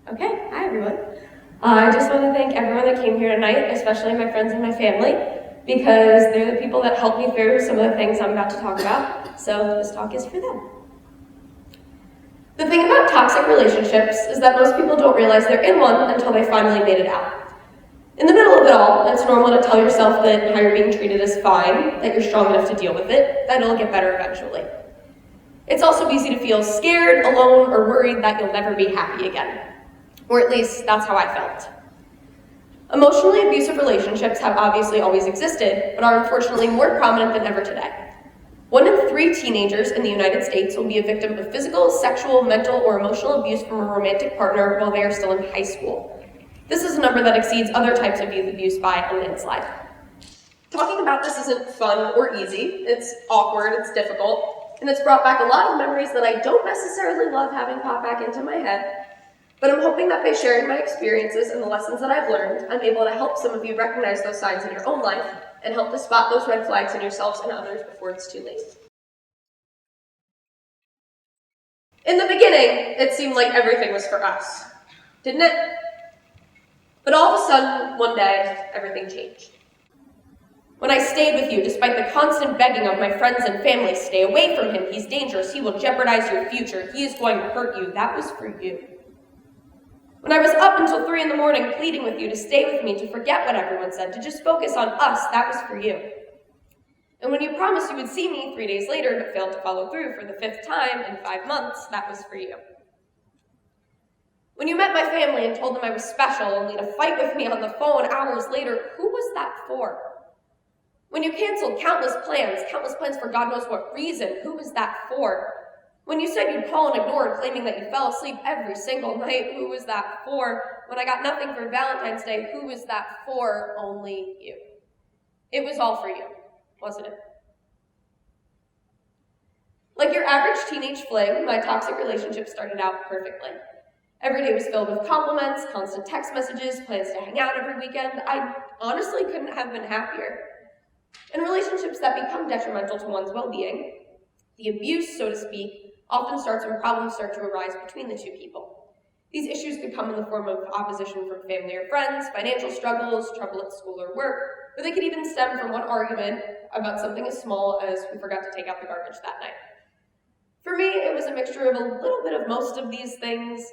Okay, hi everyone. I just want to thank everyone that came here tonight, especially my friends and my family, because they're the people that helped me through some of the things I'm about to talk about, so this talk is for them. The thing about toxic relationships is that most people don't realize they're in one until they finally made it out. In the middle of it all, it's normal to tell yourself that how you're being treated is fine, that you're strong enough to deal with it, that it'll get better eventually. It's also easy to feel scared, alone, or worried that you'll never be happy again. Or at least, that's how I felt. Emotionally abusive relationships have obviously always existed, but are unfortunately more prominent than ever today. 1 in 3 teenagers in the United States will be a victim of physical, sexual, mental, or emotional abuse from a romantic partner while they are still in high school. This is a number that exceeds other types of youth abuse by a landslide. Talking about this isn't fun or easy. It's awkward, it's difficult, and it's brought back a lot of memories that I don't necessarily love having pop back into my head. But I'm hoping that by sharing my experiences and the lessons that I've learned, I'm able to help some of you recognize those signs in your own life and help to spot those red flags in yourselves and others before it's too late. In the beginning, it seemed like everything was for us, didn't it? But all of a sudden, one day, everything changed. When I stayed with you, despite the constant begging of my friends and family, stay away from him, he's dangerous, he will jeopardize your future, he is going to hurt you, that was for you. When I was up until 3 in the morning pleading with you to stay with me, to forget what everyone said, to just focus on us, that was for you. And when you promised you would see me 3 days later but failed to follow through for the 5th time in 5 months, that was for you. When you met my family and told them I was special, only to fight with me on the phone hours later, who was that for? When you canceled countless plans for God knows what reason, who was that for? When you said you'd call and ignore, claiming that you fell asleep every single night, who was that for? When I got nothing for Valentine's Day, who was that for? Only you. It was all for you, wasn't it? Like your average teenage fling, my toxic relationship started out perfectly. Every day was filled with compliments, constant text messages, plans to hang out every weekend. I honestly couldn't have been happier. In relationships that become detrimental to one's well-being, the abuse, so to speak, often starts when problems start to arise between the two people. These issues could come in the form of opposition from family or friends, financial struggles, trouble at school or work, or they could even stem from one argument about something as small as we forgot to take out the garbage that night. For me, it was a mixture of a little bit of most of these things.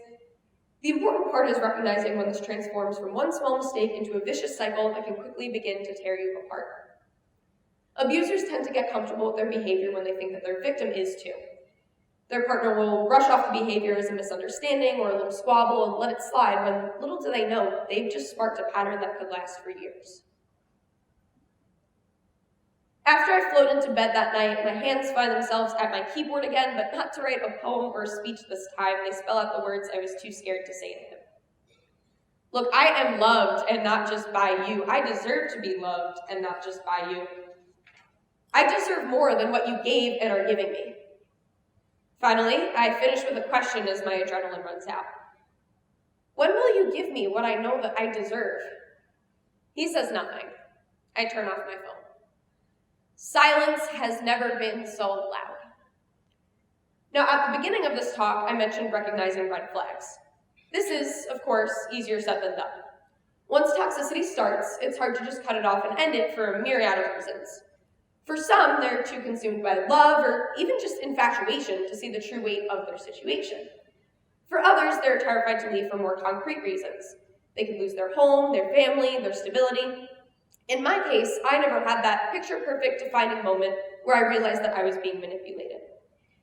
The important part is recognizing when this transforms from one small mistake into a vicious cycle that can quickly begin to tear you apart. Abusers tend to get comfortable with their behavior when they think that their victim is too. Their partner will brush off the behavior as a misunderstanding or a little squabble and let it slide when little do they know they've just sparked a pattern that could last for years. After I float into bed that night, my hands find themselves at my keyboard again, but not to write a poem or a speech this time. They spell out the words I was too scared to say to him. Look, I am loved and not just by you. I deserve to be loved and not just by you. I deserve more than what you gave and are giving me. Finally, I finish with a question as my adrenaline runs out. When will you give me what I know that I deserve? He says nothing. I turn off my phone. Silence has never been so loud. Now, at the beginning of this talk, I mentioned recognizing red flags. This is, of course, easier said than done. Once toxicity starts, it's hard to just cut it off and end it for a myriad of reasons. For some, they're too consumed by love or even just infatuation to see the true weight of their situation. For others, they're terrified to leave for more concrete reasons. They could lose their home, their family, their stability. In my case, I never had that picture-perfect defining moment where I realized that I was being manipulated.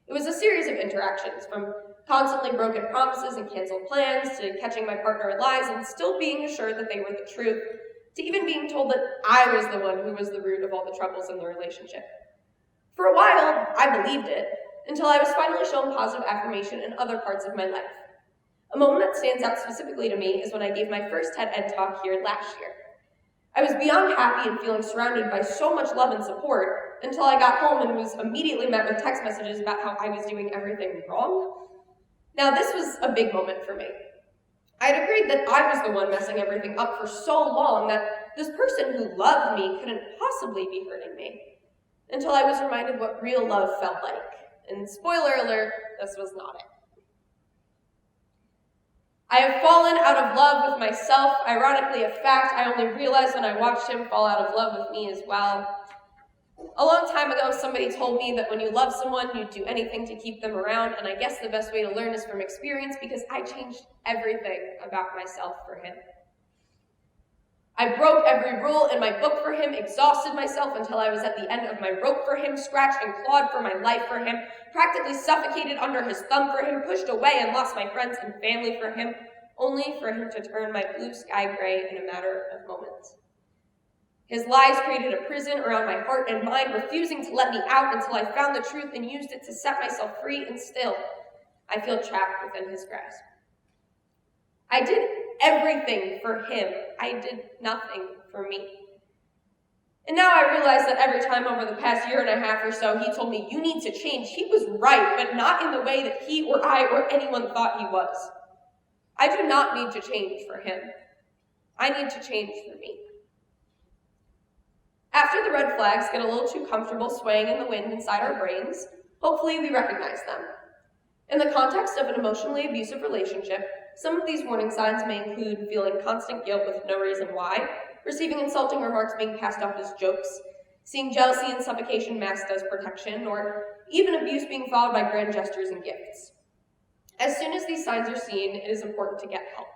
It was a series of interactions, from constantly broken promises and canceled plans, to catching my partner in lies and still being assured that they were the truth, to even being told that I was the one who was the root of all the troubles in the relationship. For a while, I believed it, until I was finally shown positive affirmation in other parts of my life. A moment that stands out specifically to me is when I gave my first TED Ed talk here last year. I was beyond happy and feeling surrounded by so much love and support until I got home and was immediately met with text messages about how I was doing everything wrong. Now, this was a big moment for me. I had agreed that I was the one messing everything up for so long that this person who loved me couldn't possibly be hurting me, until I was reminded what real love felt like. And spoiler alert, this was not it. I have fallen out of love with myself, ironically a fact I only realized when I watched him fall out of love with me as well. A long time ago, somebody told me that when you love someone, you'd do anything to keep them around, and I guess the best way to learn is from experience because I changed everything about myself for him. I broke every rule in my book for him, exhausted myself until I was at the end of my rope for him, scratched and clawed for my life for him, practically suffocated under his thumb for him, pushed away and lost my friends and family for him, only for him to turn my blue sky gray in a matter of moments. His lies created a prison around my heart and mind, refusing to let me out until I found the truth and used it to set myself free, and still, I feel trapped within his grasp. I did everything for him. I did nothing for me. And now I realize that every time over the past year and a half or so he told me, you need to change, he was right, but not in the way that he or I or anyone thought he was. I do not need to change for him. I need to change for me. After the red flags get a little too comfortable swaying in the wind inside our brains, hopefully we recognize them. In the context of an emotionally abusive relationship, some of these warning signs may include feeling constant guilt with no reason why, receiving insulting remarks being passed off as jokes, seeing jealousy and suffocation masked as protection, or even abuse being followed by grand gestures and gifts. As soon as these signs are seen, it is important to get help.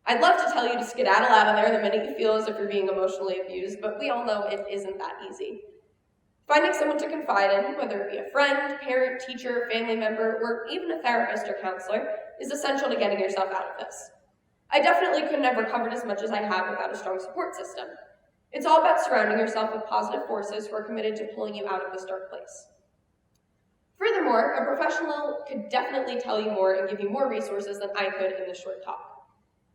I'd love to tell you to skedaddle out of there the minute you feel as if you're being emotionally abused, but we all know it isn't that easy. Finding someone to confide in, whether it be a friend, parent, teacher, family member, or even a therapist or counselor, is essential to getting yourself out of this. I definitely couldn't have recovered as much as I have without a strong support system. It's all about surrounding yourself with positive forces who are committed to pulling you out of this dark place. Furthermore, a professional could definitely tell you more and give you more resources than I could in this short talk.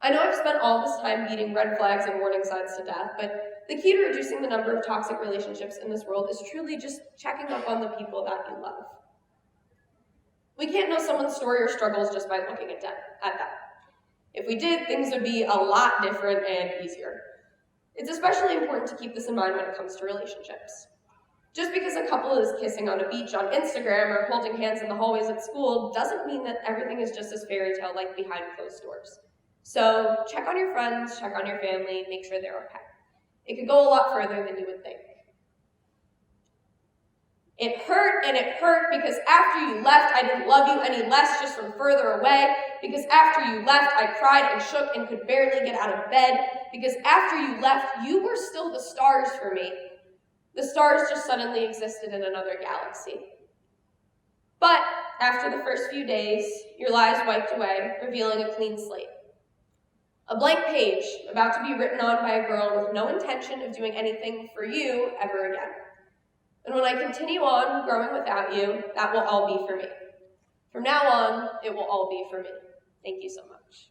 I know I've spent all this time beating red flags and warning signs to death, but the key to reducing the number of toxic relationships in this world is truly just checking up on the people that you love. We can't know someone's story or struggles just by looking at them. If we did, things would be a lot different and easier. It's especially important to keep this in mind when it comes to relationships. Just because a couple is kissing on a beach on Instagram or holding hands in the hallways at school doesn't mean that everything is just as fairy tale-like behind closed doors. So check on your friends, check on your family, make sure they're okay. It could go a lot further than you would think. It hurt because after you left, I didn't love you any less just from further away. Because after you left, I cried and shook and could barely get out of bed. Because after you left, you were still the stars for me. The stars just suddenly existed in another galaxy. But after the first few days, your lies wiped away, revealing a clean slate. A blank page about to be written on by a girl with no intention of doing anything for you ever again. And when I continue on growing without you, that will all be for me. From now on, it will all be for me. Thank you so much.